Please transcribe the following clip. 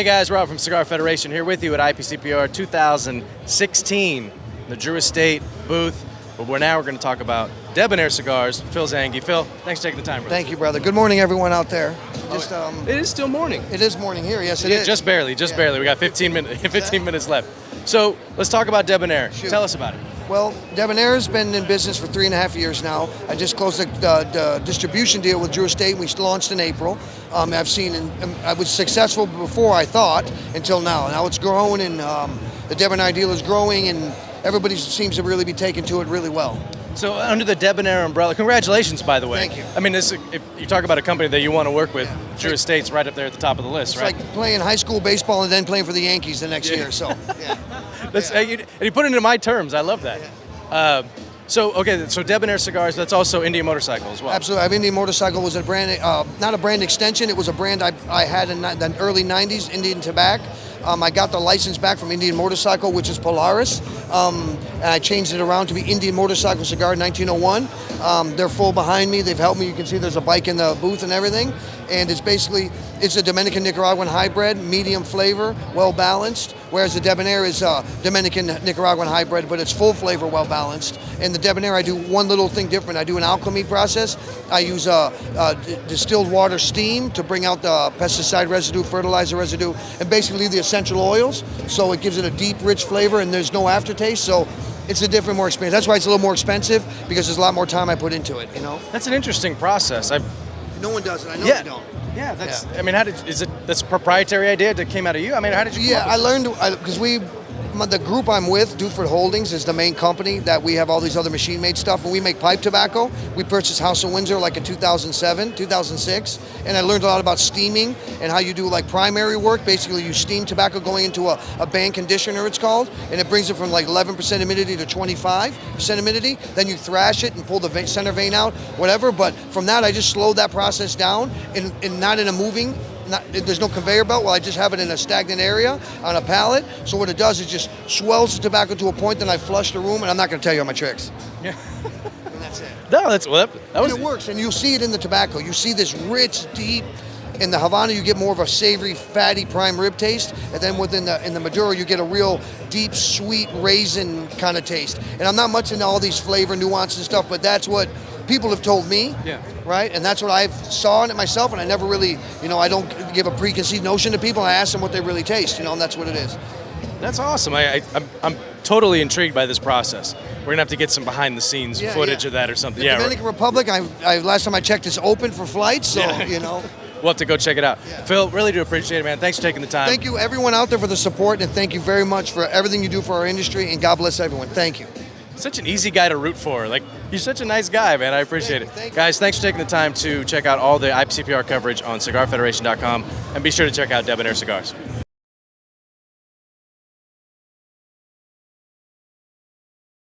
Hey guys, Rob from Cigar Federation here with you at IPCPR 2016, the Drew Estate booth. But we're going to talk about Debonaire Cigars. Phil Zanghi. Phil, thanks for taking the time, brother. Thank you, brother. Good morning, everyone out there. It is still morning. It is morning here. Yes, it is. Just barely. We got 15 minutes left. So let's talk about Debonaire. Shoot. Tell us about it. Well, Debonaire's been in business for 3.5 years now. I just closed the distribution deal with Drew Estate. We launched in April. I've seen, and I was successful before I thought until now. Now it's growing, and the Debonaire deal is growing, and everybody seems to really be taking to it really well. So under the Debonaire umbrella, congratulations, by the way. Thank you. I mean, if you talk about a company that you want to work with, Drew Estate's right up there at the top of the list, It's right? like playing high school baseball and then playing for the Yankees the next year. So, yeah. And you put it into my terms. I love that. Yeah. So Debonaire Cigars, that's also Indian Motorcycle as well. Absolutely. I have Indian Motorcycle was a brand, not a brand extension. It was a brand I had in the early 90s, Indian Tobacco. I got the license back from Indian Motorcycle, which is Polaris, and I changed it around to be Indian Motorcycle Cigar 1901. They're full behind me. They've helped me. You can see there's a bike in the booth and everything. And it's a Dominican-Nicaraguan hybrid, medium flavor, well-balanced, whereas the Debonaire is Dominican-Nicaraguan hybrid, but it's full flavor, well-balanced. And the Debonaire, I do one little thing different. I do an alchemy process. I use distilled water steam to bring out the pesticide residue, fertilizer residue, and basically the essential oils. So it gives it a deep, rich flavor, and there's no aftertaste. So it's a different, more experience. That's why it's a little more expensive, because there's a lot more time I put into it. You know. That's an interesting process. No one does it. I know you don't. Yeah, that's. Yeah. I mean, that's a proprietary idea that came out of you? I mean, how did you? Yeah, I learned because the group I'm with, Duford Holdings, is the main company that we have all these other machine-made stuff, and we make pipe tobacco. We purchased House of Windsor like in 2007, 2006, and I learned a lot about steaming and how you do like primary work. Basically, you steam tobacco going into a band conditioner, it's called, and it brings it from like 11% humidity to 25% humidity. Then you thrash it and pull the center vein out, whatever. But from that, I just slowed that process down, and not in a moving. There's no conveyor belt. Well, I just have it in a stagnant area on a pallet. So what it does is just swells the tobacco to a point, then I flush the room, and I'm not going to tell you all my tricks. Yeah. And that's it. No, that was. And it works, and you'll see it in the tobacco. You see this rich, deep. In the Havana, you get more of a savory, fatty prime rib taste, and then in the Maduro, you get a real deep, sweet raisin kind of taste. And I'm not much into all these flavor nuances and stuff, but that's what people have told me, right? And that's what I've saw in it myself, and I never really, I don't give a preconceived notion to people. I ask them what they really taste, and that's what it is. That's awesome. I'm totally intrigued by this process. We're gonna have to get some behind-the-scenes footage of that or something. The Dominican Republic, last time I checked, is open for flights, so We'll have to go check it out. Yeah. Phil, really do appreciate it, man. Thanks for taking the time. Thank you, everyone out there, for the support, and thank you very much for everything you do for our industry, and God bless everyone. Thank you. Such an easy guy to root for. Like, you're such a nice guy, man. I appreciate it. Thank you. Guys, thanks for taking the time to check out all the IPCPR coverage on cigarfederation.com, and be sure to check out Debonaire Cigars.